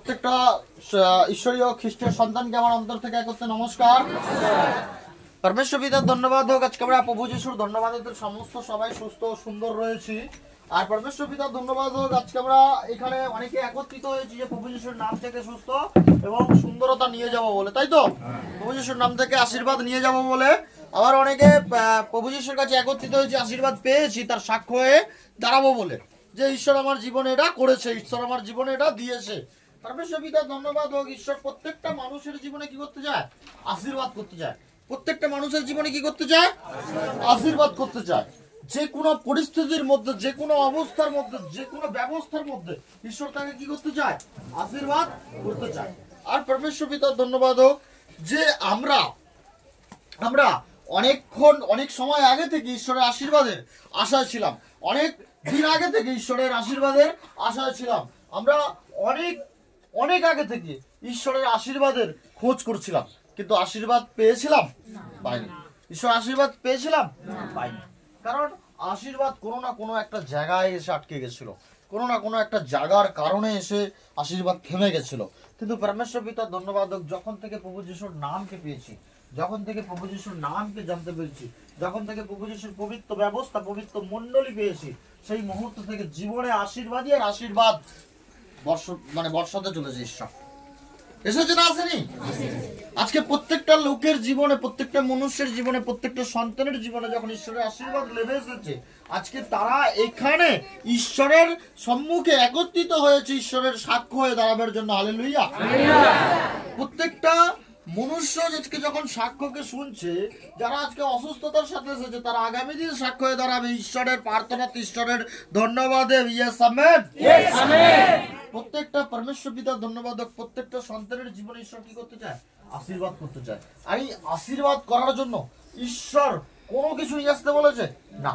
প্রত্যেকটা ঈশ্বরীয় খ্রিস্টের সন্তানকে আমার অন্তর থেকে একত্রে নমস্কার। পরমেশ্বর পিতার ধন্যবাদ হোক, আজকে আমরা প্রভু যিশুর ধন্যবাদের সমস্ত সবাই সুস্থ ও সুন্দর রয়েছি। আর পরমেশ্বর পিতার ধন্যবাদ হোক, আজকে আমরা এখানে অনেকে একত্রিত হয়েছি যে প্রভু যিশুর নাম থেকে সুস্থ এবং সুন্দরতা নিয়ে যাব বলে, তাই তো? প্রভু যিশুর নাম থেকে আশীর্বাদ নিয়ে যাব বলে। আবার অনেকে প্রভু যিশুর কাছে একত্রিত হয়েছে, আশীর্বাদ পেয়েছি, তার সাক্ষ্য হয়ে দাঁড়াবো বলে, যে ঈশ্বর আমার জীবনে এটা করেছে, ঈশ্বর আমার জীবনে এটা দিয়েছে। পরমেশ্বর পিতার ধন্যবাদ হোক। ঈশ্বর প্রত্যেকটা মানুষের জীবনে কি করতে চায়? আশীর্বাদ করতে চায়। প্রত্যেকটা মানুষের জীবনে কি করতে চায়? আশীর্বাদ করতে চায়। যে কোনো পরিস্থিতির মধ্যে, যে কোনো অবস্থার মধ্যে, যে কোনো ব্যবস্থার মধ্যে ঈশ্বর তাকে কি করতে চায়? আশীর্বাদ করতে চায়। আর পরমেশ্বর পিতার ধন্যবাদ হোক যে আমরা অনেক সময় আগে থেকে ঈশ্বরের আশীর্বাদের আশায় ছিলাম, অনেক দিন আগে থেকে ঈশ্বরের আশীর্বাদের আশায় ছিলাম। আমরা অনেক আগে থেকে ঈশ্বরের আশীর্বাদের খোঁজ করছিলাম, কিন্তু আশীর্বাদ পেয়েছিলাম? পাইনি। ঈশ্বর আশীর্বাদ পেয়েছিলাম? পাইনি। কারণ আশীর্বাদ কোনো না কোনো একটা জায়গায় এসে আটকে গেছিল, কোনো না কোনো একটা জায়গার কারণে এসে আশীর্বাদ থেমে গেছিল। কিন্তু পরমেশ্বর পিতার ধন্যবাদ হোক, যখন থেকে প্রভু যিশুর নামকে পেয়েছি, যখন থেকে প্রভু যিশুর নামকে জানতে পেরেছি, যখন থেকে প্রভু যিশুর পবিত্র ব্যবস্থা, পবিত্র মণ্ডলী পেয়েছি, সেই মুহূর্ত থেকে জীবনে আশীর্বাদই আর আশীর্বাদ বর্ষাতে চলেছে। ঈশ্বর এসেছে না আসেনি? আজকে প্রত্যেকটা লোকের জীবনে, প্রত্যেকটা মনুষ্যের জীবনে, প্রত্যেকটা সন্তানের জীবনে যখন ঈশ্বরের আশীর্বাদ লেবে এসেছে, আজকে তারা এখানে ঈশ্বরের সম্মুখে একত্রিত হয়েছে ঈশ্বরের সাক্ষ্য হয়ে দাঁড়াবার জন্য। হালেলুয়া। প্রত্যেকটা মনুষ্য আজকে যখন সাক্ষ্যকে শুনছে, যারা আজকে অসুস্থতার সাথে এসেছে, তারা আগামী দিন সাক্ষ্য হয়ে দাঁড়াবে ঈশ্বরের প্রার্থনাতে, ঈশ্বরের ধন্যবাদে। Yes amen. প্রত্যেকটা পরমেশ্বর পিতার ধন্যবাদ। প্রত্যেকটা সন্তানের জীবনে ঈশ্বর কি করতে চায়? আশীর্বাদ করতে চায়। আর এই আশীর্বাদ করার জন্য ঈশ্বর কোনো কিছু নিয়ে আসতে বলেছে? না,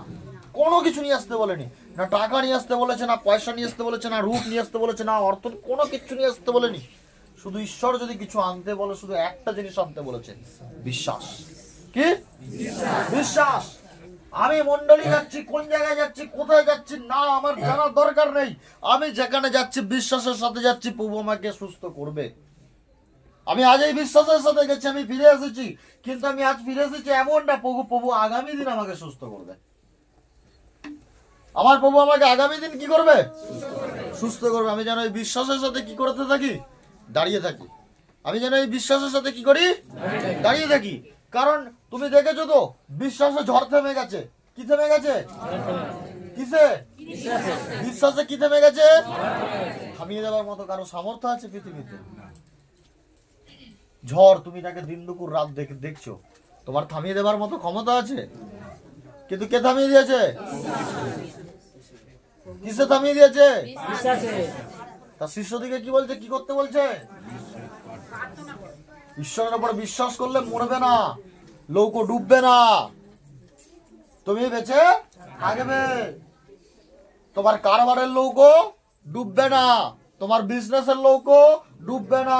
কোনো কিছু নিয়ে আসতে বলেনি। না টাকা নিয়ে আসতে বলেছে, না পয়সা নিয়ে আসতে বলেছে, না রূপ নিয়ে আসতে বলেছে, না অর্থ, কোনো কিছু নিয়ে আসতে বলেনি। শুধু ঈশ্বর যদি কিছু আনতে বলে, শুধু একটা জিনিস আনতে বলেছে, বিশ্বাস। কি? বিশ্বাস। আমি মন্ডলী যাচ্ছি, কোন জায়গায় যাচ্ছি, কোথায় যাচ্ছি না আমার জানার দরকার নেই। আমি যেখানে যাচ্ছি বিশ্বাসের সাথে যাচ্ছি, প্রভু আমাকে সুস্থ করবে। আমি আজ এই বিশ্বাসের সাথে গেছি, আমি ফিরে এসেছি, কিন্তু আমি আজ ফিরে এসেছি এমন না প্রভু আগামী দিন আমাকে সুস্থ করবে। আমার প্রভু আমাকে আগামী দিন কি করবে? সুস্থ করবে। আমি যেন এই বিশ্বাসের সাথে কি করতে থাকি? দাঁড়িয়ে থাকি। আমি যেন এই বিশ্বাসের সাথে কি করি? দাঁড়িয়ে থাকি। কারণ তুমি দেখেছো তো, বিশ্বাসে ঝড় থেমে গেছে। কি থেমে গেছে? কিসে? বিশ্বাসে কি থেমে গেছে? থামিয়ে দেওয়ার মতো কারো সামর্থ্য আছে পৃথিবীতে? ঝড় তুমি তাকে দিন দুপুর রাত দেখছো, তোমার থামিয়ে দেওয়ার মতো ক্ষমতা আছে? কিন্তু কে থামিয়ে দিয়েছে? কিসে থামিয়ে দিয়েছে? তার শিষ্যদিকে কি বলছে? কি করতে বলছে? ঈশ্বরের উপর বিশ্বাস করলে মরবে না, নৌকো ডুববে না, তুমি বেঁচে থাকবে। তোমার কারবারের নৌকো ডুববে না, তোমার বিজনেসের নৌকো ডুববে না,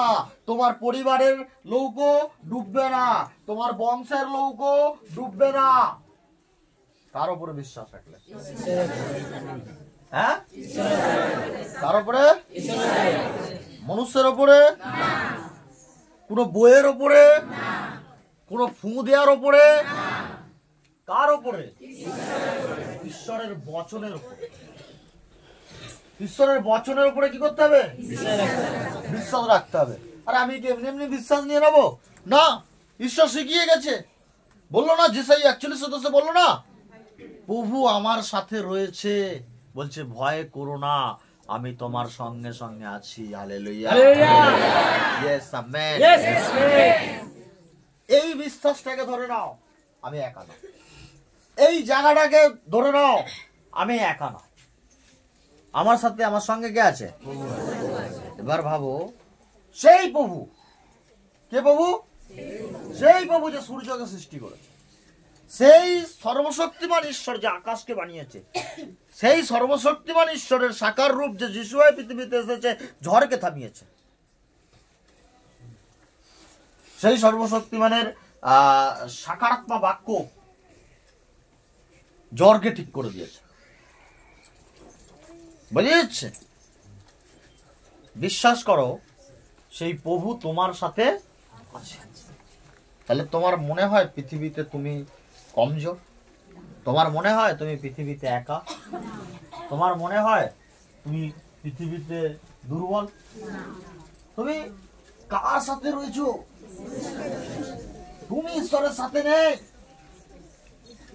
তোমার পরিবারের নৌকো ডুববে না, তোমার বংশের নৌকো ডুববে না। কার উপরে বিশ্বাস রাখলে? হ্যাঁ, কার উপরে? মনুষ্যের উপরে? কোন বইয়ের উপরে? কোন ফু দেওয়ার উপরে? কার উপরে? ঈশ্বরের বচনের উপরে। ঈশ্বরের বচনের উপরে কি করতে হবে? বিশ্বাস রাখতে হবে। আর আমি কি এমনি এমনি বিশ্বাস নিয়ে নেবো? না, ঈশ্বর শিখিয়ে গেছে। বললো না, যেসাই 41 বললো না, প্রভু আমার সাথে রয়েছে, বলছে ভয় করো না, আমি তোমার সঙ্গে সঙ্গে আছি। হালেলুয়া। Yes amen. এই বিশ্বাসটাকে ধরে নাও, আমি একা না। এই জায়গাটাকে ধরে নাও, আমি একা না, আমার সাথে, আমার সঙ্গে কে আছে? এবার ভাবো, সেই প্রভু, কে প্রভু? সেই প্রভু যে সূর্যকে সৃষ্টি করেছে, সেই সর্বশক্তিমান ঈশ্বর যে আকাশকে বানিয়েছে, সেই সর্বশক্তিমান ঈশ্বরের সাকার রূপ যে যিশু হয়ে পৃথিবীতে এসেছে, ঝড়কে থামিয়েছে। সেই সর্বশক্তিমানের সাকারাত্মক বাক্য জ্বরকে ঠিক করে দিয়েছে। বুঝে যাচ্ছে? বিশ্বাস করো, সেই প্রভু তোমার সাথে আছে। তাহলে তোমার মনে হয় পৃথিবীতে তুমি কমজোর? তোমার মনে হয় তুমি পৃথিবীতে একা? তোমার মনে হয় তুমি পৃথিবীতে দুর্বল? তুমি কার সাথে রয়েছো? তুমি ঈশ্বরের সাথে নেই,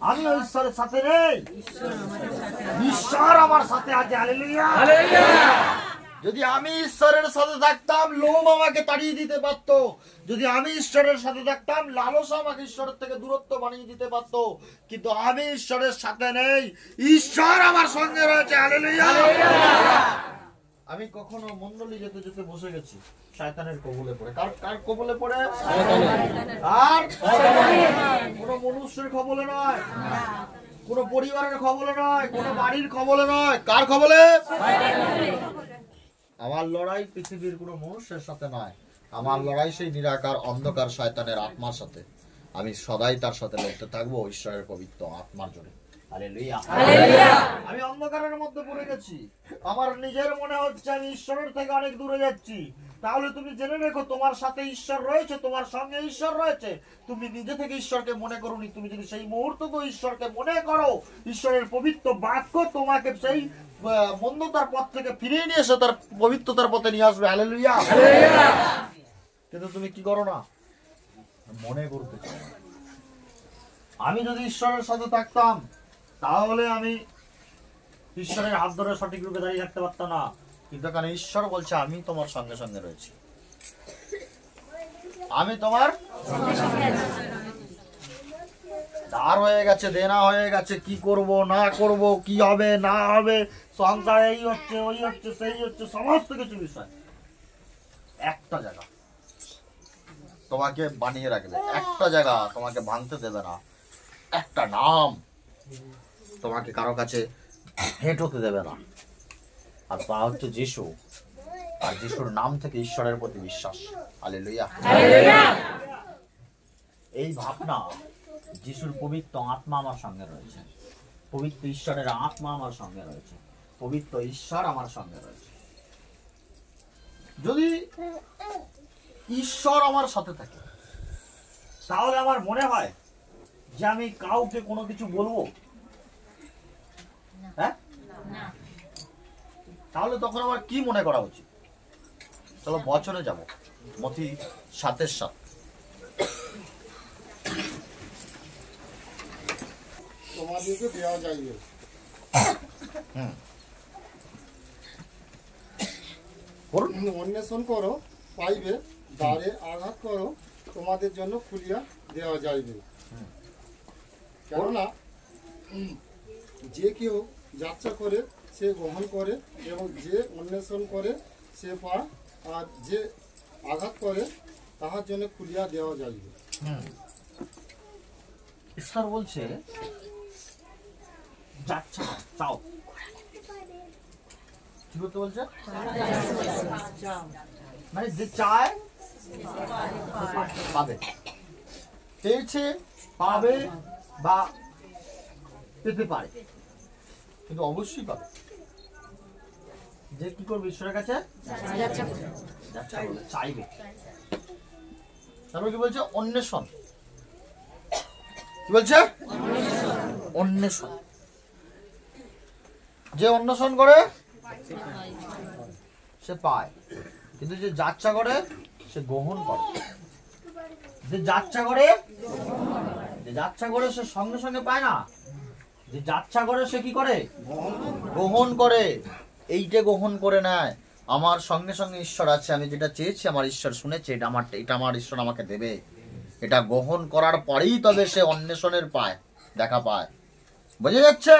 আমিও ঈশ্বরের সাথে নেই, ঈশ্বর আমার সাথে আছে। হালেলুয়া। যদি আমি ঈশ্বরের সাথে থাকতাম, লোভ আমাকে তাড়িয়ে দিতে পারতো। যদি আমি ঈশ্বরের সাথে থাকতাম, লালসা আমাকে ঈশ্বরের থেকে দূরত্ব বানিয়ে দিতে পারতো। কিন্তু আমি ঈশ্বরের সাথে নেই, ঈশ্বর আমার সঙ্গে রয়েছে। হালেলুয়া। আমি কখনো মন্ডলী যেতে যেতে বসে গেছি শয়তানের কবলে পড়ে। কার কবলে পড়ে? আর কোন মনুষ্যের কবলে নয়, কোন পরিবারের কবলে নয়, কোন বাড়ির কবলে নয়। কার কবলে? আমার লড়াই পৃথিবীর কোন মনুষ্যের সাথে নয়, আমার লড়াই সেই নিরাকার অন্ধকার শয়তানের আত্মার সাথে। আমি সদাই তার সাথে লড়তে থাকবো ঈশ্বরের পবিত্র আত্মার জন্য। হালেলুয়া। আমি অন্ধকারের মধ্যে পড়ে গেছি, আমার নিজের মনে হচ্ছে আমি ঈশ্বরের থেকে অনেক দূরে যাচ্ছি। তাহলে তুমি জেনে রেখো, তোমার সাথে ঈশ্বর রয়েছে, তোমার সঙ্গে ঈশ্বর রয়েছে। তুমি নিজে থেকে ঈশ্বরকে মনে করোনি। তুমি যদি সেই মুহূর্তে তো ঈশ্বরকে মনে করো, ঈশ্বরের পবিত্র বাক্য তোমাকে সেই মন্দতার পথ থেকে ফিরিয়ে নিয়ে এসে তার পবিত্রতার পথে নিয়ে আসবে। হালেলুয়া। কিন্তু তুমি কি করো না? মনে করতে চাও। আমি যদি ঈশ্বরের সাথে থাকতাম, তাহলে আমি ঈশ্বরের হাত ধরে সঠিক রূপে দাঁড়িয়ে থাকতে পারতাম না। কিন্তু এখানে ঈশ্বর বলছে আমি তোমার সঙ্গে সঙ্গে রয়েছি, আমি তোমার ধার হয়ে গেছে, দেনা হয়ে গেছে, কি করব না করব, কি হবে না হবে, সংসার এই হচ্ছে ওই হচ্ছে সেই হচ্ছে, সমস্ত কিছু বিষয়। একটা জায়গা তোমাকে বানিয়ে রাখবে, একটা জায়গা তোমাকে ভাঙতে দেবে না, একটা নাম তোমাকে কারো কাছে হেঁট হতে দেবে না, আর তা হচ্ছে যিশু। আর যিশুর নাম থেকে ঈশ্বরের প্রতি বিশ্বাস। হালেলুয়া। এই ভাবনা, যিশুর পবিত্র আত্মা আমার সঙ্গে রয়েছে, পবিত্র ঈশ্বরের আত্মা আমার সঙ্গে রয়েছে, পবিত্র ঈশ্বর আমার সঙ্গে রয়েছে। যদি ঈশ্বর আমার সাথে থাকে, তাহলে আমার মনে হয় যে আমি কাউকে কোনো কিছু বলবো? হ্যাঁ, তাহলে তখন আমার কি মনে করা উচিত? চলো বচনে যাব, মথি 7:7। তোমাদেরকে দেওয়া যাইবে, অন্বেষণ করো পাইবে, দ্বারে আঘাত করো তোমাদের জন্য খুলিয়া দেওয়া যাইবে। কেননা যে কেউ যাত্রা করে সে গ্রহণ করে, এবং যে অন্বেষণ করে সে পায়, আর যে আঘাত করে তাহার জন্য খুলিয়া দেওয়া যাইবে। ঈশ্বর বলছে যাচ্ছা চাও, কি করতে বলছে? মানে যে চায় পাবে, পেয়েছে পাবে বা পেতে পারে, কিন্তু অবশ্যই পাবে। যে কি করবে ঈশ্বরের কাছে? চাইবে। তারপর কি বলছে? অন্বেষণ। কি বলছে? অন্বেষণ। যে অন্বেষণ করে সে পায়, কিন্তু যে যাচ্ছা করে সে গ্রহণ করে। যে যাচ্ছা করে, যে যাচ্ছা করে সে সঙ্গে সঙ্গে পায় না, যে যাচ্ছা করে সে কি করে? গ্রহণ করে। এইটা গ্রহণ করে নেয়, আমার সঙ্গে সঙ্গে ঈশ্বর আছে, আমি যেটা চেয়েছি আমার ঈশ্বর শুনেছে, এটা আমার ঈশ্বর আমাকে দেবে। এটা গ্রহণ করার পরেই তবে সে অন্বেষণের পায়, দেখা পায়। বোঝা যাচ্ছে?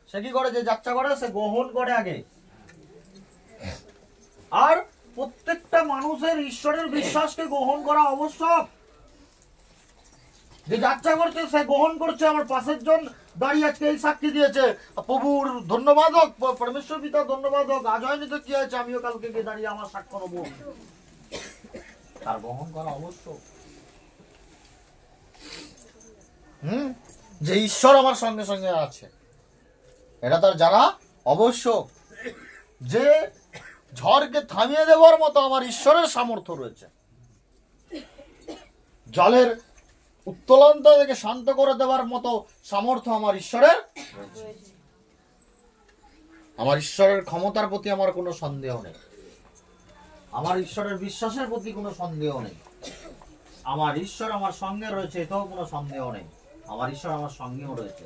সে কি করে? যে যাত্রা করে সে গ্রহণ করে আগে। আর প্রত্যেকটা মানুষের ঈশ্বরের বিশ্বাসকে গ্রহণ করা আবশ্যক। যে যাত্রা করছে সে গ্রহণ করছে। আমার পাশের জন দাঁড়িয়ে আজকে এই সাক্ষী দিয়েছে, প্রভুর ধন্যবাদ হোক, পরমেশ্বর পিতা ধন্যবাদ হোক, আজ হয়নি তো কি হয়েছে, আমিও কালকে গিয়ে দাঁড়িয়ে আমার সাক্ষ্য নেবো। তার গ্রহণ করা আবশ্যক। যে ঈশ্বর আমার সঙ্গে সঙ্গে আছে, এটা তার জানা আবশ্যক। যে ঝড়কে থামিয়ে দেওয়ার মতো আমার ঈশ্বরের সামর্থ্য রয়েছে। জলের উত্তোলনতা থেকে শান্ত করে দেওয়ার মতো সামর্থ্য আমার ঈশ্বরের রয়েছে। আমার ঈশ্বরের ক্ষমতার প্রতি আমার কোনো সন্দেহ নেই, আমার ঈশ্বরের বিশ্বাসের প্রতি কোনো সন্দেহ নেই। আমার ঈশ্বর আমার সঙ্গে রয়েছে, এটাও কোনো সন্দেহ নেই। আমার ঈশ্বর আমার সঙ্গেও রয়েছে।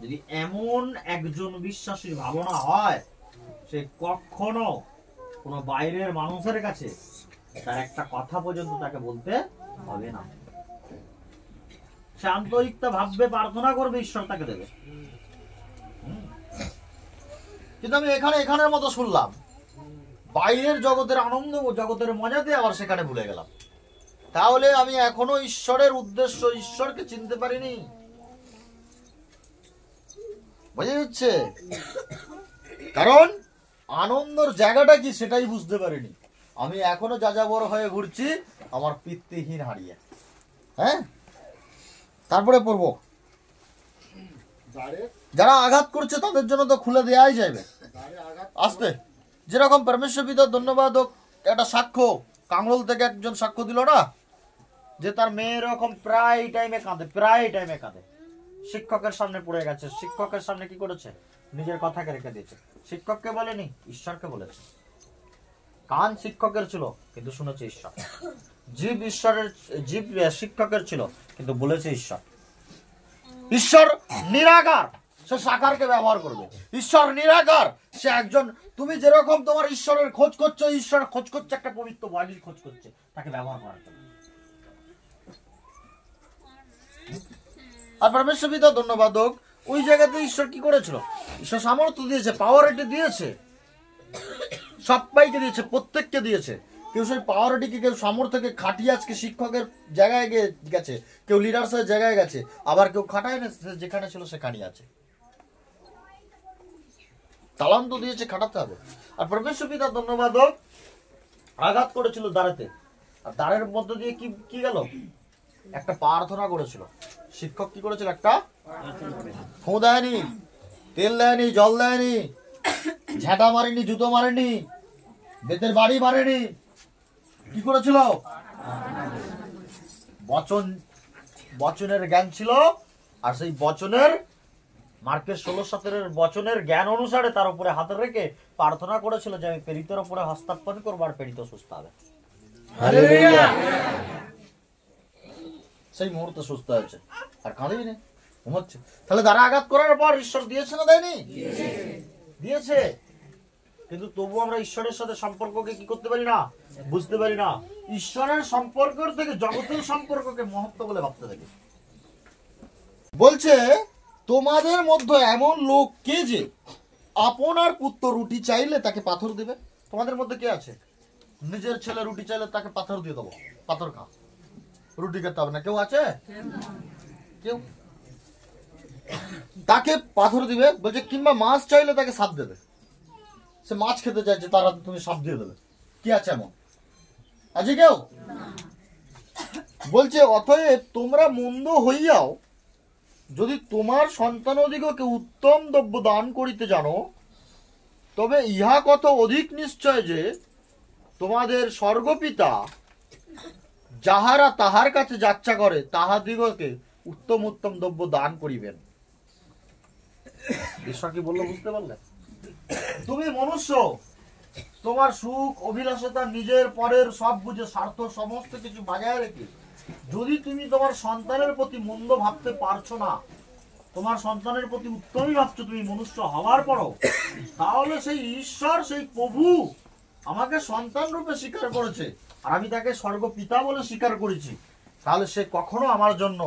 যদি এমন একজন বিশ্বাসী ভাবনা হয়, সে কখনো কোনো বাইরের মানুষের কাছে তার একটা কথা পর্যন্ত তাকে বলতে হবে না। সে আন্তরিকতা ভাববে, প্রার্থনা করবে, ঈশ্বর তাকে দেবে। কিন্তু আমি এখানের মতো শুনলাম, বাইরের জগতের আনন্দ ও জগতের মজাতে আবার সেখানে ভুলে গেলাম। তাহলে আমি এখনো ঈশ্বরের উদ্দেশ্য, ঈশ্বরকে চিনতে পারিনি। বোঝা যাচ্ছে? কারণ আনন্দর জায়গাটা কি সেটাই বুঝতে পারিনি। আমি এখনো যাযাবর হয়ে ঘুরছি আমার পিতৃহীন হারিয়ে। হ্যাঁ, তারপরে পড়বো, যারা আঘাত করছে তাদের জন্য তো খুলে দেওয়াই যাবে। আসতে যেরকম পরমেশ্বর পিতা ধন্যবাদ হোক, একটা সাক্ষ্য কাংরোল থেকে একজন সাক্ষ্য দিল না, যে তার মেয়ে এরকম প্রায় টাইমে কাঁদে, শিক্ষকের সামনে পড়ে গেছে। শিক্ষকের সামনে কি করেছে? নিজের কথাকে রেখে দিয়েছে। শিক্ষককে বলেনি, ঈশ্বরকে বলেছে। কান শিক্ষকের ছিল কিন্তু শুনেছে ঈশ্বর, জীব শিক্ষকের ছিল কিন্তু বলেছে ঈশ্বর। ঈশ্বর নিরাকার, সে সাকারকে ব্যবহার করবে। ঈশ্বর নিরাকার, সে একজন, তুমি যেরকম তোমার ঈশ্বরের খোঁজ করছো, ঈশ্বর খোঁজ করছে একটা পবিত্র বাণীর খোঁজ করছে তাকে ব্যবহার করার জন্য। আর পরমেশ্বর পিতা ধন্যবাদ হোক, ওই জায়গাতে ঈশ্বর কি করেছিল? ঈশ্বর সামর্থ্য দিয়েছে, পাওয়ারিটি দিয়েছে, সবাইকে দিয়েছে, প্রত্যেককে দিয়েছে। কেউ সেই পাওয়ারিটিকে, কেউ সামর্থ্যকে খাটিয়ে আজকে শিক্ষকের জায়গায় গেছে, কেউ লিডার্সের জায়গায় গেছে, আবার কেউ খাটায় না, যেখানে ছিল সেখানেই আছে। তালান্ত দিয়েছে, খাটাতে হবে। আর পরমেশ্বর পিতা ধন্যবাদ হোক, আঘাত করেছিল দাঁড়াতে, আর দাঁড়ের মধ্য দিয়ে কি গেল? একটা প্রার্থনা করেছিল। শিক্ষক কি করেছিল? একটা ফোঁ দেয়নি, তেল দেয়নি, জল দেয়নি, ঝাঁটা মারেনি, জুতো মারেনি, বেতের বাড়ি মারেনি। কি করেছিল? বচনের জ্ঞান ছিল, আর সেই বচনের মার্কের 16-17 বচনের জ্ঞান অনুসারে তার উপরে হাত রেখে প্রার্থনা করেছিল যে আমি পীড়িতের উপরে হস্তার্পণ করবো আর পীড়িত সুস্থ হবে। সেই মুহূর্তে সুস্থ হয়েছে, আর কাঁদেই না, ঘুমোচ্ছে। তাহলে দ্বারা আঘাত করার পর ঈশ্বর দিয়েছে না দেয়নি? দিয়েছে। কিন্তু তবু আমরা ঈশ্বরের সাথে সম্পর্ককে কি করতে পারি না, বুঝতে পারি না। ঈশ্বরের সম্পর্ক থেকে জগতের সম্পর্ককে মহত্ব বলে ভাবতে থাকি। বলছে, তোমাদের মধ্যে এমন লোক কে যে আপনার পুত্র রুটি চাইলে তাকে পাথর দেবে? তোমাদের মধ্যে কে আছে নিজের ছেলে রুটি চাইলে তাকে পাথর দিয়ে দেবো, পাথর খা, রুটি খেতে হবে না? কেউ আছে? কেউ তাকে পাথর দিবে? বলছে কিংবা মাছ চাইলে তাকে সাপ দেবে। সে মাছ খেতে চাইছে, তার হাতে তুমি সাপ দিয়ে দেবে। কি আছে এমন? আছে কেউ? বলছে অতএব তোমরা মন্দ হইয়াও যদি তোমার সন্তানাদিগকে উত্তম দ্রব্য দান করিতে জানো, তবে ইহা কত অধিক নিশ্চয় যে তোমাদের স্বর্গপিতা যাহারা তাহার কাছে যাচ্ছা করে তাহাদিগকে উত্তম উত্তম দ্রব্য দান করিবেন। ঈশ্বর কি বললো বুঝতে পারলে? তুমি মনুষ্য, তোমার সুখ অভিলাষতা নিজের পরের সব বুঝে স্বার্থ সমস্ত কিছু বাজায় রেখে যদি তুমি তোমার সন্তানের প্রতি মন্দ ভাবতে পারছো না, তোমার সন্তানের প্রতি উত্তমই ভাবছো তুমি মনুষ্য হওয়ার পরও, তাহলে সেই ঈশ্বর, সেই প্রভু আমাকে সন্তান রূপে স্বীকার করেছে আর আমি তাকে স্বর্গ পিতা বলে স্বীকার করেছি, তাহলে সে কখনো আমার জন্য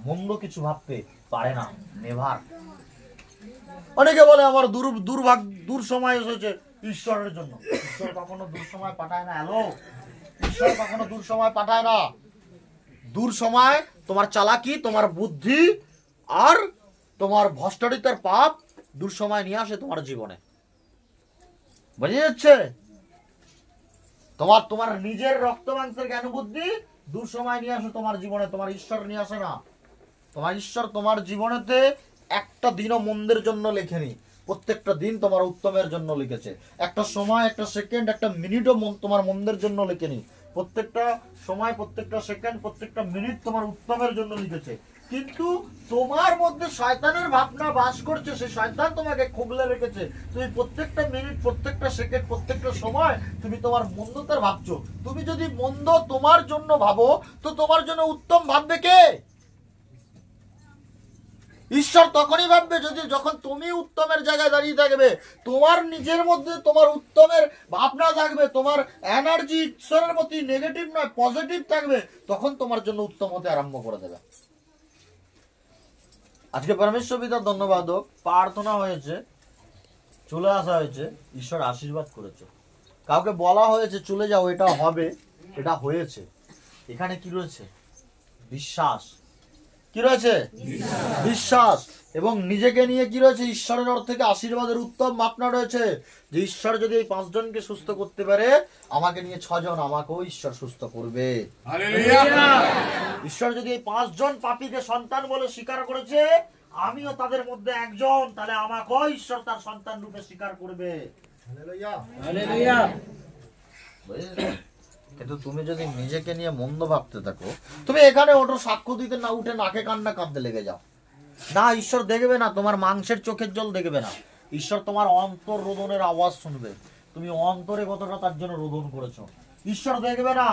মন্দ কিছু ভাবতে পারে না। নেভার। অনেকে বলে আমার দূর সময় এসেছে ঈশ্বরের জন্য। ঈশ্বর কখনো দূর সময় পাঠায় না। হ্যালো, ঈশ্বর কখনো দূর সময় পাঠায় না। দূর সময় তোমার চালাকি, তোমার বুদ্ধি আর তোমার ভ্রষ্টাচার পাপ দূর সময় নিয়ে আসে তোমার জীবনে। বুঝে যাচ্ছে? তোমার নিজের রক্ত মাংসের জ্ঞান বুদ্ধি দূর সময় নিয়ে আসে তোমার জীবনে, তোমার ঈশ্বর নিয়ে আসে না। তোমার ঈশ্বর তোমার জীবনেতে একটা দিনও মন্দের জন্য লেখেনি। প্রত্যেকটা দিন তোমার উত্তমের জন্য লিখেছে। একটা সময়, একটা সেকেন্ড, একটা মিনিটও তোমার মন্দের জন্য লেখেনি। প্রত্যেকটা সময়, প্রত্যেকটা সেকেন্ড, প্রত্যেকটা মিনিট তোমার উত্তমের জন্য লিখেছে। কিন্তু তোমার মধ্যে শয়তানের ভাবনা বাস করছে, সেই শয়তান তোমাকে খুবলে রেখেছে। তুমি প্রত্যেকটা মিনিট, প্রত্যেকটা সেকেন্ড, প্রত্যেকটা সময় তুমি তোমার মন্দতার ভাবছো। তুমি যদি মন্দ তোমার জন্য ভাবো, তো তোমার জন্য উত্তম ভাববে কে? ঈশ্বর তখনই ভাববে যখন তুমি উত্তমের জায়গায় দাঁড়িয়ে থাকবে, তোমার নিজের মধ্যে তোমার উত্তমের ভাবনা থাকবে, তোমার এনার্জি ঈশ্বরের প্রতি নেগেটিভ নয় পজিটিভ থাকবে, তখন তোমার জন্য উত্তম হতে আরম্ভ করে দেবে। আজকে পরমেশ্বর পিতার ধন্যবাদ হোক, প্রার্থনা হয়েছে, চলে আসা হয়েছে, ঈশ্বর আশীর্বাদ করেছে। কাউকে বলা হয়েছে চলে যাও, এটা হবে, এটা হয়েছে। এখানে কি রয়েছে? বিশ্বাস। কি রয়েছে? বিশ্বাস। এবং নিজেকে নিয়ে কি রয়েছে? ঈশ্বরের ওর থেকে আশীর্বাদের উত্তম ভাবনা রয়েছে, যে ঈশ্বর যদি এই 5 জনকে সুস্থ করতে পারে, আমাকে নিয়ে 6 জন, আমাকেও ঈশ্বর সুস্থ করবে। ঈশ্বর যদি এই 5 জন পাপীকে সন্তান বলে স্বীকার করেছে, আমিও তাদের মধ্যে একজন, তাহলে আমাকেও ঈশ্বর তার সন্তান রূপে স্বীকার করবে। কিন্তু তুমি যদি নিজেকে নিয়ে মন্দ ভাবতে থাকো, তুমি এখানে ওঠো সাক্ষ্য দিতে, না উঠে নাকে কান্না কাঁদতে লেগে যাও, না ঈশ্বর দেখবে না, তোমার মাংসের চোখের জল দেখবে না, ঈশ্বর তোমার অন্তর রোদনের আওয়াজ শুনবে, তুমি অন্তরে কতটা তার জন্য রোদন করেছো। ঈশ্বর দেখবে না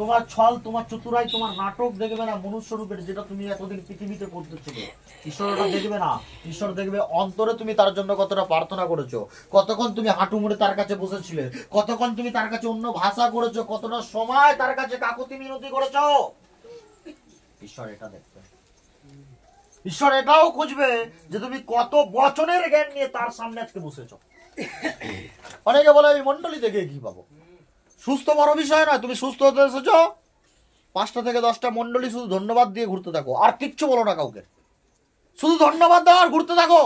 তোমার ছল, তোমার চতুরাই, তোমার নাটক দেখবে না মনুষ্য রূপের, যেটা তুমি এতদিন পৃথিবীতে করতেছিলে। ঈশ্বর ওটা দেখবে না। ঈশ্বর দেখবে অন্তরে তুমি তার জন্য কতটা প্রার্থনা করেছো, কতক্ষণ তুমি হাঁটু মুড়ে তার কাছে বসেছিলে, কতক্ষণ তুমি তার কাছে অন্য ভাষা করেছো, কতটা সময় তার কাছে কাকুতি মিনতি করেছো। ঈশ্বর এটা দেখবে। ঈশ্বর এটাও খুঁজবে যে তুমি কত বচনের জ্ঞান নিয়ে তার সামনে আজকে বসেছো। অনেকে বলে এই মন্ডলী থেকে কি পাবো? সুস্থ বড় বিষয় নয়, তুমি সুস্থ হতে এসেছো, 5টা থেকে 10টা মন্ডলী শুধু ধন্যবাদ দিয়ে ঘুরতে থাকো, আর কিচ্ছু বলো না কাউকে, শুধু ধন্যবাদ দাও আর ঘুরতে থাকো।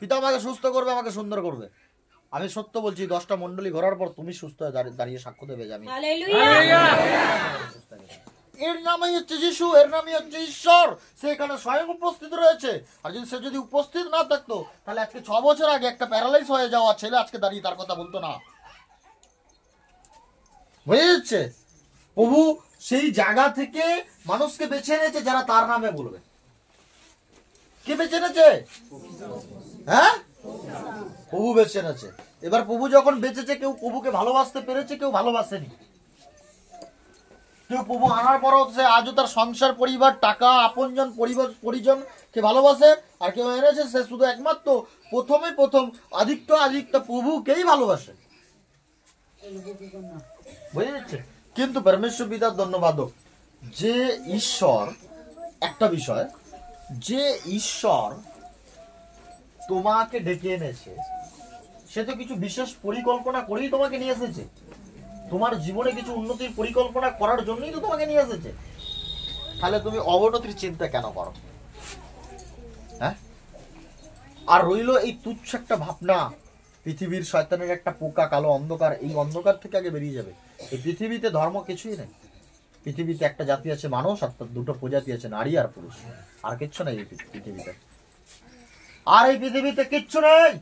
পিতা আমাকে সুস্থ করবে, আমাকে সুন্দর করবে। আমি সত্য বলছি, 10টা মন্ডলী ঘোরার পর তুমি সুস্থ হয়ে দাঁড়িয়ে সাক্ষ্য দেবে যে আমি। এর নামই হচ্ছে যিশু, এর নামই হচ্ছে ঈশ্বর। সে এখানে স্বয়ং উপস্থিত রয়েছে। আর সে যদি উপস্থিত না থাকতো, তাহলে আজকে 6 বছর আগে একটা প্যারালাইজ হয়ে যাওয়া ছেলে আজকে দাঁড়িয়ে তার কথা বলতো না। বুঝে যাচ্ছে? প্রভু সেই জায়গা থেকে মানুষকে বেছে এনেছে যারা তার নামে বলবে। কে বেছে এনেছে? হ্যাঁ, প্রভু বেছে এনেছে। এবার প্রভু যখন বেঁচেছে, কেউ প্রভুকে ভালোবাসতে পেরেছে, কেউ ভালোবাসেনি। কেউ প্রভু আনার পরও সে আজও তার সংসার, পরিবার, টাকা, আপনজন, পরিজনকে ভালোবাসে। আর কেউ এনেছে, সে শুধু একমাত্র প্রথম আদিত্য প্রভুকেই ভালোবাসে। বুঝে যাচ্ছে? কিন্তু পরমেশ্বর পিতার ধন্যবাদ, যে ঈশ্বর, একটা বিষয়, যে ঈশ্বর তোমাকে ডেকে এনেছে, সে তো কিছু বিশেষ পরিকল্পনা করেই তোমাকে নিয়ে এসেছে। তোমার জীবনে কিছু উন্নতির পরিকল্পনা করার জন্যই তো তোমাকে নিয়ে এসেছে। তাহলে তুমি অবনতির চিন্তা কেন করো? হ্যাঁ? আর রইল এই তুচ্ছ একটা ভাবনা, পৃথিবীর শয়তানের একটা পোকা, কালো অন্ধকার। এই অন্ধকার থেকে আগে বেরিয়ে যাবে। এই পৃথিবীতে ধর্ম কিছুই নেই। পৃথিবীতে একটা জাতি আছে মানুষ, আর 2টো প্রজাতি আছে, নারী আর পুরুষ। আর কিচ্ছু নেই এই পৃথিবীতে। আর এই পৃথিবীতে কিচ্ছু নেই।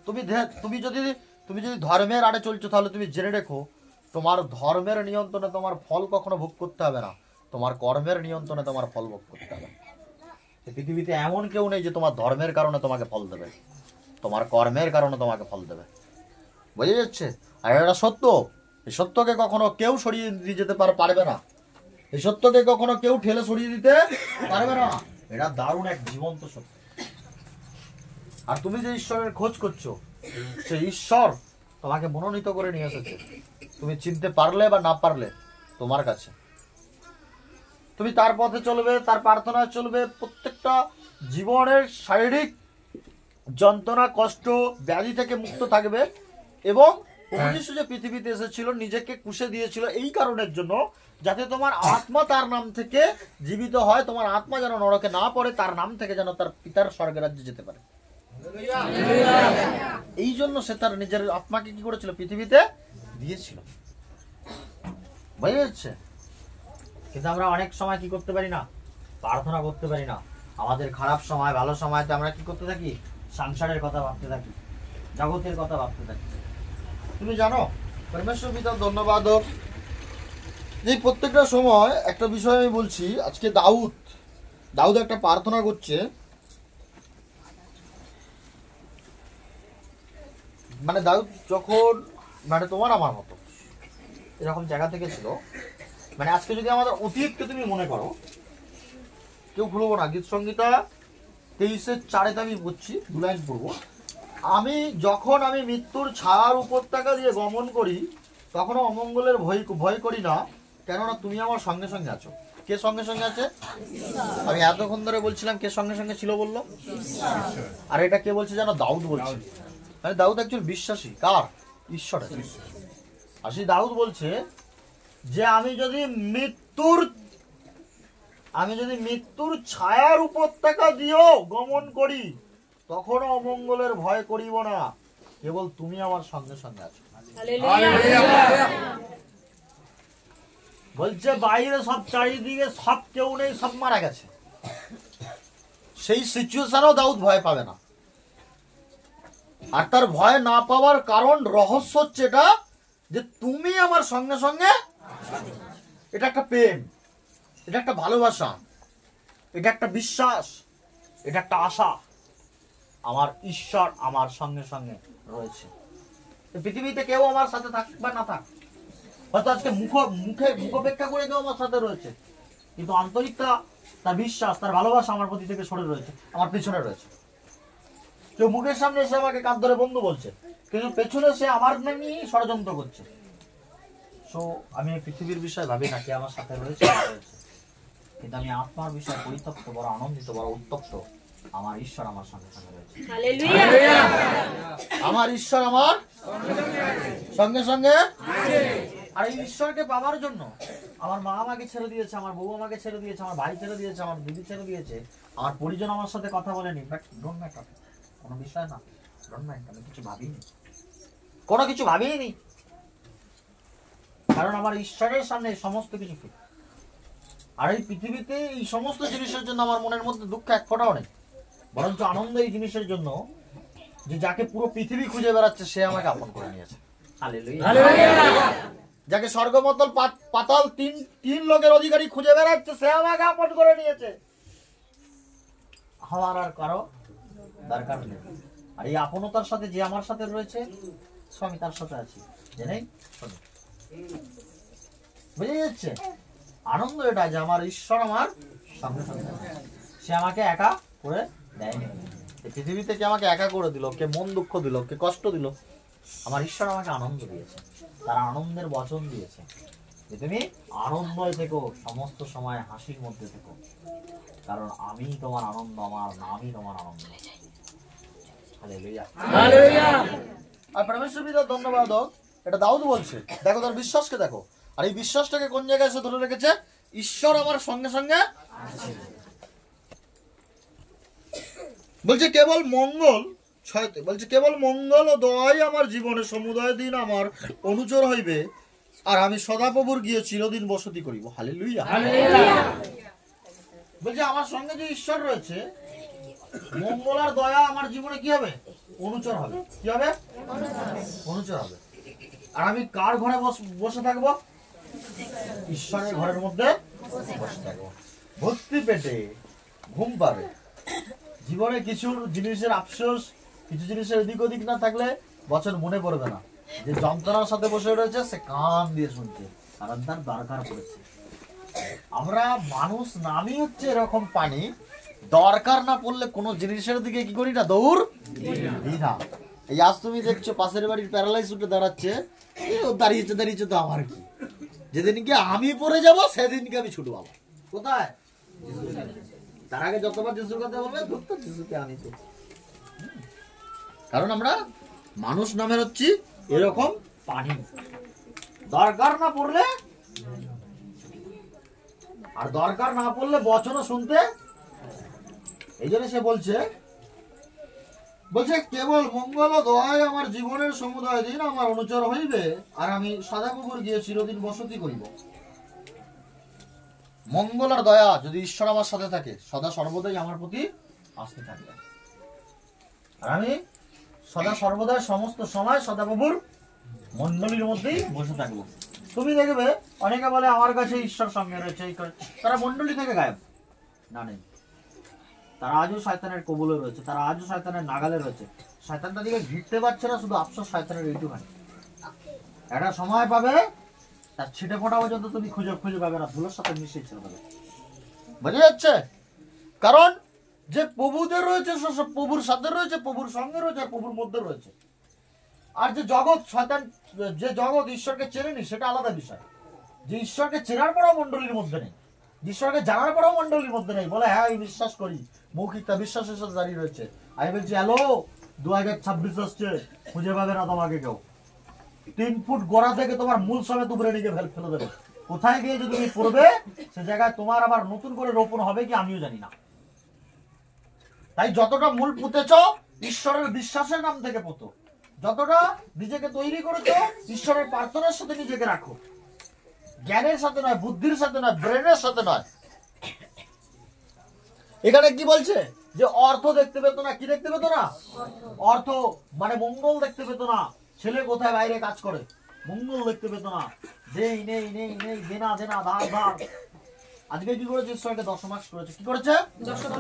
তুমি যদি ধর্মের আড়ে চলছো, তাহলে তুমি জেনে রেখো, তোমার ধর্মের নিয়ন্ত্রণে তোমার ফল কখনো ভোগ করতে হবে না, তোমার কর্মের নিয়ন্ত্রণে তোমার ফল ভোগ করতে হবে। পৃথিবীতে এমন কেউ নেই যে তোমার ধর্মের কারণে তোমাকে ফল দেবে, তোমার কর্মের কারণে তোমাকে ফল দেবে। বুঝে যাচ্ছে? আর এটা সত্য। এই সত্যকে কখনো কেউ সরিয়ে দিয়ে যেতে পারবে না। এই সত্যকে কখনো কেউ ঠেলে সরিয়ে দিতে পারবে না। এটা দারুণ এক জীবন্ত সত্য। আর তুমি যে ঈশ্বরের খোঁজ করছো, সেই ঈশ্বর তোমাকে মনোনীত করে নিয়ে এসেছে। তুমি চিনতে পারলে বা না পারলে তোমার কাছে। তুমি তার পথে চলবে, তার প্রার্থনায় চলবে, প্রত্যেকটা জীবনের শারীরিক যন্ত্রণা, কষ্ট, ব্যাধি থেকে মুক্ত থাকবে। এবং প্রভু যিশু যে পৃথিবীতে এসেছিল, নিজেকে কুশে দিয়েছিল এই কারণের জন্য, যাতে তোমার আত্মা তার নাম থেকে জীবিত হয়, তোমার আত্মা যেন নরকে না পড়ে, তার নাম থেকে যেন তার পিতার স্বর্গের রাজ্যে যেতে পারে। এই জন্য সে তার নিজের আত্মাকে কি করেছিল? পৃথিবীতে দিয়েছিল। বুঝে যাচ্ছে? কিন্তু আমরা অনেক সময় কি করতে পারি না? প্রার্থনা করতে পারি না। আমাদের খারাপ সময়, ভালো সময়তে আমরা কি করতে থাকি? সংসারের কথা ভাবতে থাকি, জগতের কথা ভাবতে থাকি। তুমি জানো পরমেশ্বর পিতার ধন্যবাদ হোক যে প্রত্যেকটা সময় একটা বিষয় আমি বলছি। আজকে দাউদ একটা প্রার্থনা করছে, মানে দাউদ যখন মানে তোমার আমার মতো এরকম জায়গা থেকে ছিল, মানে আজকে যদি আমাদের অতীতকে তুমি মনে করো, কেউ ভুলবো না, গীত সংহিতা 23:4 আমি পড়ছি, 2 লাইন পড়বো। যখন আমি মৃত্যুর ছায়ার উপত্যকা দিয়ে গমন করি, তখনও অমঙ্গলের ভয় করি না, কেননা তুমি আমার সঙ্গে সঙ্গে আছো। কে সঙ্গে সঙ্গে আছে? আমি এতক্ষণ ধরে বলছিলাম কে সঙ্গে সঙ্গে ছিল বললো, আর এটা কে বলছে জানো? দাউদ বলছে। মানে দাউদ একজন বিশ্বাসী, কার? ঈশ্বরের। আর সেই দাউদ বলছে যে আমি যদি মৃত্যুর ছায়ার উপত্যকা দিয়েও গমন করি, তখনও অমঙ্গলের ভয় করিব না, কেবল তুমি আমার সঙ্গে সঙ্গে আছো। বলছে বাইরে সব চারিদিকে সব কেউ নেই, সব মারা গেছে, সেই সিচুয়েশনেও দাউদ ভয় পাবে না। আর তার ভয় না পাওয়ার কারণ, রহস্য হচ্ছে এটা যে তুমি আমার সঙ্গে সঙ্গে। এটা একটা প্রেম, এটা একটা ভালোবাসা, এটা একটা বিশ্বাস, এটা একটা আশা। আমার ঈশ্বর আমার সঙ্গে সঙ্গে রয়েছে। পৃথিবীতে কেউ আমার সাথে থাক বা না থাক, হয়তো আজকে মুখোপেক্ষা করে কেউ আমার সাথে রয়েছে, কিন্তু আন্তরিকতা, তার বিশ্বাস, তার ভালোবাসা আমার প্রতি থেকে সরে রয়েছে, আমার পেছনে রয়েছে। কেউ মুখের সামনে এসে আমাকে কাঁধ ধরে বন্ধু বলছে, কিন্তু পেছনে সে আমার নামই ষড়যন্ত্র করছে। সো আমি পৃথিবীর বিষয় ভাবি না কে আমার সাথে রয়েছে, কিন্তু আমি আত্মার বিষয় পরিতপ্ত, বড় আনন্দিত, বড় উত্তপ্ত, আমার ঈশ্বর আমার সঙ্গে সঙ্গে রয়েছে। আমার ঈশ্বর আমার সঙ্গে সঙ্গে। আর এই ঈশ্বরকে পাওয়ার জন্য আমার মা আমাকে ছেড়ে দিয়েছে, আমার বউ আমাকে ছেড়ে দিয়েছে, আমার ভাই ছেড়ে দিয়েছে, আমার দিদি ছেড়ে দিয়েছে, আমার পরিজন আমার সাথে কথা বলেনি, বাট ডোন্ট ম্যাটার, কোনো বিষয় না, ডোন্ট মাইন্ড। আমি কিছু ভাবিনি, কোনো কিছু ভাবিনি, কারণ আমার ঈশ্বরের সামনে সমস্ত কিছু ঠিক। আর এই পৃথিবীতে এই সমস্ত জিনিসের জন্য আমার মনের মধ্যে দুঃখ এক ফোঁটাও নেই, বরঞ্চ আনন্দ এই জিনিসের জন্য যে যাকে পুরো পৃথিবী খুঁজে বেড়াচ্ছে সে আমাকে আপন করে নিয়েছে। যাকে স্বর্গমতল পাতাল তিন লোকের অধিকারী খুঁজে বেড়াচ্ছে সে আমাকে আপন করে নিয়েছে। আমার আর কারো দরকার নেই। আর এই আপনতার সাথে যে আমার সাথে রয়েছে, আমি তার সাথে আছি, জেনেই বুঝে যাচ্ছে। আনন্দ এটা যে আমার ঈশ্বর আমার সঙ্গে সঙ্গে, সে আমাকে একা করে দেয়নি। পৃথিবীতে কে আমাকে একা করে দিল, কে মন দুঃখ দিল, কে কষ্ট দিল, আমার ঈশ্বর আমাকে আনন্দ দিয়েছে, তার আনন্দের বচন দিয়েছে যে তুমি আনন্দই থেকো, সমস্ত সময় হাসির মধ্যে থেকো, কারণ আমি তোমার আনন্দ, আমার নামই তোমার আনন্দ। Hallelujah, hallelujah. আর পরমেশ্বর পিতার ধন্যবাদ হোক, এটা দাউদ বলছে। দেখো তার বিশ্বাসকে দেখো, আর এই বিশ্বাসটাকে কোন জায়গায় এসে ধরে রেখেছে? ঈশ্বর আমার সঙ্গে সঙ্গে বলছে কেবল মঙ্গল, বলছে কেবল মঙ্গল ও দয়াই আমার জীবনে সমুদয় দিন আমার অনুচর হইবে, আর আমি সদাপ্রভুর গিয়ে চিরদিন বসতি করিব। Hallelujah, hallelujah. বলছে আমার সঙ্গে যে ঈশ্বর রয়েছে, মঙ্গল আর দয়া আমার জীবনে কি হবে? অনুচর হবে। কি হবে? অনুচর হবে। আর আমি কার ঘরে বসে থাকবো? ঈশ্বরের ঘরের মধ্যে বসে থাকবো। ভর্তি পেটে ঘুম পাবে। জীবনে কিছু জিনিসের আফসোস, কিছু জিনিসের এদিক ওদিক না থাকলে বছর মনে পড়বে না। যে যন্ত্রণার সাথে বসে রয়েছে সে কান দিয়ে শুনছে, কারণ তার দরকার পড়েছে। আমরা মানুষ নামই হচ্ছে এরকম পানি, দরকার না পড়লে কোনো জিনিসের দিকে কি করি না, দৌড় দিই না। এই আজ তুমি দেখছো পাশের বাড়ির প্যারালাইজ উঠে দাঁড়াচ্ছে, দাঁড়িয়েছে তো আমার কি, যেদিনকে আমি পড়ে যাব সেদিনকে আমি ছুটবো। কোথায়? তার আগে যতবার যিশুর কথা বলবে ধরতো যিশুকে আনি তো। কারণ আমরা মানুষ নামের হচ্ছি এরকম পানি, দরকার না পড়লে, আর দরকার না পড়লে বচনও শুনতে। এই জন্য সে বলছে কেবল মঙ্গল ও দয়াই আমার জীবনের সমুদয় দিন আমার অনুচর হইবে, আর আমি সদাপ্রভুর গিয়ে চিরদিন বসতি করিব। মঙ্গল আর দয়া যদি ঈশ্বর আমার সাথে থাকে, সদা সর্বদাই আমার প্রতি আসতে থাকবে। আর আমি সদা সর্বদা সমস্ত সময় সদাপ্রভুর মণ্ডলীর মধ্যেই বসে থাকবো। তুমি দেখবে অনেকে বলে আমার কাছে ঈশ্বর সঙ্গে রয়েছে, তারা মণ্ডলী থেকে গায়েব না, নেই। তারা আজও শয়তানের কবলে রয়েছে, তারা আজও শয়তানের নাগালে রয়েছে। শয়তান তাদেরকে ঘিরতে পারছে না, শুধু আফসোস শয়তানের এইটুখানি, একটা সময় পাবে তার ছিটে ফোটা পর্যন্ত তুমি খুঁজে পাবে না, ধুলোর সাথে মিশিয়ে ছেড়ে দেবে। বোঝা যাচ্ছে? কারণ যে প্রভুদের রয়েছে সব প্রভুর সাথে রয়েছে, প্রভুর সঙ্গে রয়েছে, আর প্রভুর মধ্যে রয়েছে। আর যে জগৎ শয়তান, যে জগৎ ঈশ্বরকে চেনেনি সেটা আলাদা বিষয়। যে ঈশ্বরকে চেনার পরও মণ্ডলীর মধ্যে নেই, ঈশ্বরকে জানার পরও মণ্ডলীর মধ্যে নেই, বলে হ্যাঁ আমি বিশ্বাস করি, মৌখিকতা বিশ্বাসের সাথে দাঁড়িয়ে রয়েছে। আমি বলছি হ্যালো, 2026 আসছে, খুঁজে পাবে না তোমাকে কেউ। 3 ফুট গোড়া থেকে তোমার মূল সমেত উপরে নিয়ে ফেলে দেবে। কোথায় গিয়ে যদি তুমি পড়বে সে জায়গায় তোমার আবার নতুন করে রোপণ হবে কি আমিও জানি না। তাই যতটা মূল পুঁতেছ ঈশ্বরের বিশ্বাসের নাম থেকে পোতো, যতটা নিজেকে তৈরি করেছো ঈশ্বরের প্রার্থনার সাথে নিজেকে রাখো, জ্ঞানের সাথে নয়, বুদ্ধির সাথে নয়, ব্রেনের সাথে নয়। এখানে কি বলছে যে অর্থ দেখতে পেত না, কি দেখতে পেত না? অর্থ মানে মঙ্গল দেখতে পেত না। ছেলে কোথায় বাইরে কাজ করে, মঙ্গল দেখতে পেত না। দেই নেই নেই নেই, দেনা দেনা, ধার ধার। আজকে কি করেছে? ঈশ্বরকে দশমাস করেছে। কি করেছে?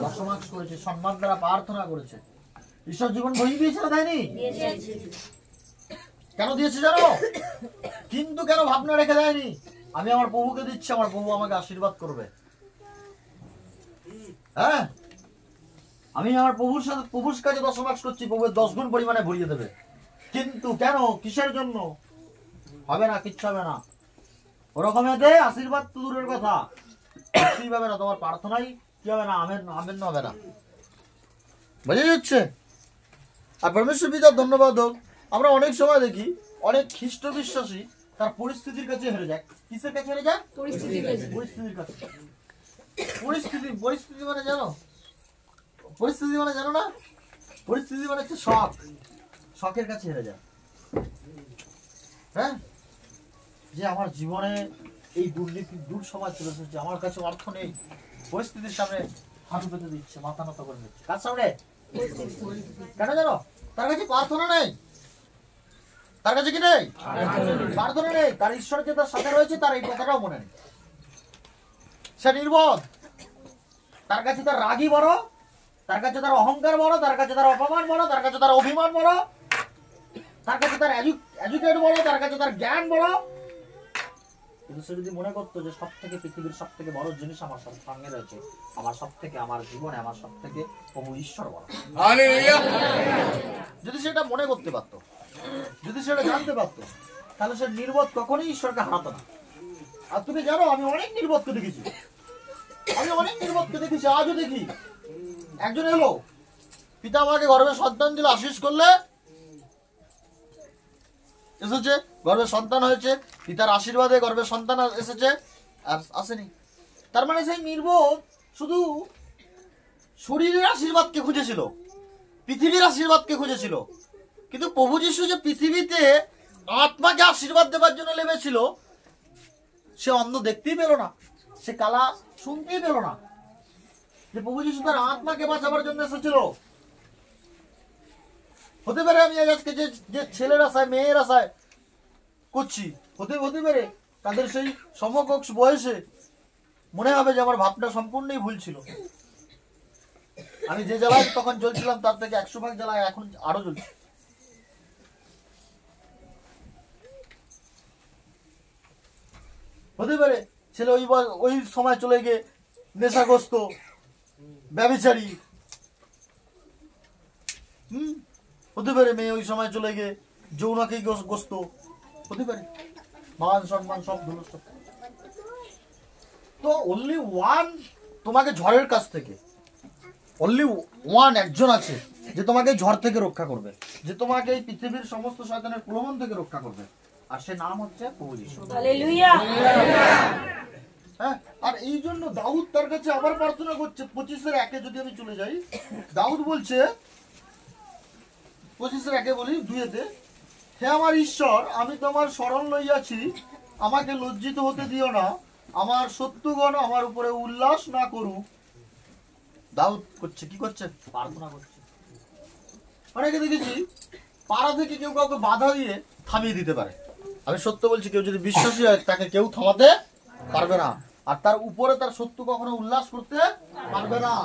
দশমাস করেছে, সম্মান দ্বারা প্রার্থনা করেছে। ঈশ্বর জীবন বই দিয়েছিল, দেয়নি? কেন দিয়েছে জানো? কিন্তু কেন ভাবনা রেখে দেয়নি? আমি আমার প্রভুকে দিচ্ছি, আমার প্রভু আমাকে আশীর্বাদ করবে। হ্যাঁ, আমি আমার প্রভুর কাছে দশমাস করছি, প্রভু 10 গুণ পরিমাণে ভরিয়ে দেবে। কিন্তু কেন, কিসের জন্য? হবে না, কিচ্ছু হবে না। ওরকম এতে আশীর্বাদ তো দূরের কথা, কিছুই হবে না। তোমার প্রার্থনাই কি হবে না? আমেন আমেন হবে না। বুঝে যাচ্ছে? আর পরমেশ্বর পিতার ধন্যবাদ হোক, আমরা অনেক সময় দেখি অনেক খ্রিস্ট বিশ্বাসী তার পরিস্থিতির কাছে হেরে যায়। কিসের কাছে হেরে যায়? পরিস্থিতির কাছে। পরিস্থিতি মানে জানো? পরিস্থিতি মানে জানো না? পরিস্থিতি মানে হচ্ছে শখের কাছে হেরে যায়। হ্যাঁ, যে আমার জীবনে এই দুর্নীতি দূর সময় চলে এসেছে, আমার কাছে অর্থ নেই, পরিস্থিতির সামনে হাঁটু পেতে দিচ্ছে, মাথা নত করে দিচ্ছে। কার সামনে? কেন জানো? তার কাছে প্রার্থনা নেই। তার কাছে কি নেই? প্রার্থনা নেই। তার ঈশ্বর যে তার সাথে রয়েছে তার এই কথাটাও মনে নেই। সে নির্বোধ। তার কাছে তার রাগই বড়, তার কাছে তার অহংকার বড়, তার কাছে তার অপমান বড়, তার কাছে তার অভিমান বড়, তার কাছে তার এডুকেট বড়, তার কাছে তার জ্ঞান বড়। কিন্তু সে যদি মনে করতো যে সব থেকে পৃথিবীর সব থেকে বড় জিনিস আমার সঙ্গে রয়েছে, আমার সব থেকে, আমার জীবনে আমার সব থেকে প্রভু ঈশ্বর বড়, যদি সেটা মনে করতে পারতো, যদি সেটা জানতে পারতো, তাহলে সে নির্বোধ কখনোই ঈশ্বরকে হারাতো না। আর তুমি জানো, আমি অনেক নির্বোধকে দেখেছি, আজও দেখি। একজন এলো, পিতা আমাকে গর্ভে সন্তান দিল, আশীষ করলে এসেছে, গর্ভে সন্তান হয়েছে, পিতার আশীর্বাদে গর্ভে সন্তান এসেছে, আর আসেনি। তার মানে সেই নির্বোধ শুধু শরীরের আশীর্বাদকে খুঁজেছিল, পৃথিবীর আশীর্বাদকে খুঁজেছিল। কিন্তু প্রভু যীশু যে পৃথিবীতে আত্মাকে আশীর্বাদ দেবার জন্য নেমেছিল, সে অন্ধ দেখতেই পেল না, সে কালা শুনতেই পেল না যে প্রভু যীশু তার আত্মাকে বাঁচাবার জন্য এসেছিল। হতে পারে আমি আজকে যে ছেলের আশায়, মেয়ের আশায় করছি, হতে পারে তাদের সেই সমকক্ষ বয়সে মনে হবে যে আমার ভাবনা সম্পূর্ণই ভুল ছিল। আমি যে জ্বালায় তখন জ্বলছিলাম তার থেকে 100 ভাগ জ্বালায় এখন আরো জ্বলছি। হতে পারে ছেলে ওই সময় চলে গিয়ে নেশাগ্রস্ত, ব্যভিচারী। হতে পারে মেয়ে ওই সময় চলে গিয়ে যৌনাকেই গ্রস্ত। হতে পারে মান সম্মান সব ধুলস্ত। তো অনলি ওয়ান তোমাকে ঝড়ের কাছ থেকে, অনলি ওয়ান একজন আছে যে তোমাকে ঝড় থেকে রক্ষা করবে, যে তোমাকে এই পৃথিবীর সমস্ত শয়তানের প্রলোভন থেকে রক্ষা করবে, আর সে নাম হচ্ছে প্রভু যীশু। হালেলুয়া। হ্যাঁ, আর এই জন্য দাউদ তার কাছে আবার প্রার্থনা করছে। 25:1 যদি আমি চলে যাই, দাউদ বলছে, 25:1 বলি 2-তে, হে আমার ঈশ্বর, আমি তোমার শরণ লইয়াছি, আমাকে লজ্জিত হতে দিও না, আমার শত্রুগণ আমার উপরে উল্লাস না করুক। দাউদ করছে কি করছে? প্রার্থনা করছে। অনেকে দেখেছি পাড়া থেকে কেউ কাউকে বাধা দিয়ে থামিয়ে দিতে পারে। আমি সত্য বলছি, কেউ যদি বিশ্বাসী হয় তাকে কেউ থামাতে পারবে না, আর তার উপরে তার শত্রু কখনো উল্লাস করতে পারবে না,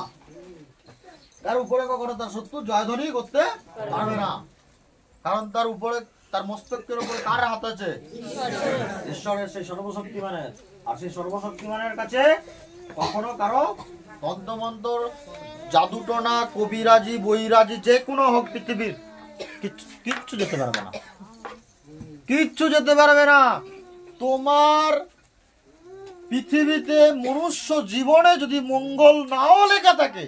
তার উপরে কখনো তার শত্রু জয়ধ্বনি করতে পারবে না। কারণ তার উপরে, তার মস্তকের উপরে কার হাত আছে? ঈশ্বরের, সেই সর্বশক্তিমানের। আর সেই সর্বশক্তিমানের কাছে কখনো কারো তন্ত্রমন্ত্র, জাদুটনা, কবিরাজি, বৈরাজি যে কোনো হোক পৃথিবীর কিচ্ছু যেতে পারবে না, কিচ্ছু যেতে পারবে না। তোমার পৃথিবীতে মনুষ্য জীবনে যদি মঙ্গল নাও লেখা থাকে,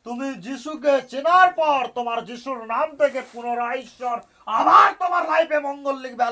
তুমি যিশুকে চেনার পর তোমার যিশুর নাম থেকে পুনরায় ঈশ্বর আবার তোমার লাইফে মঙ্গল লিখবে।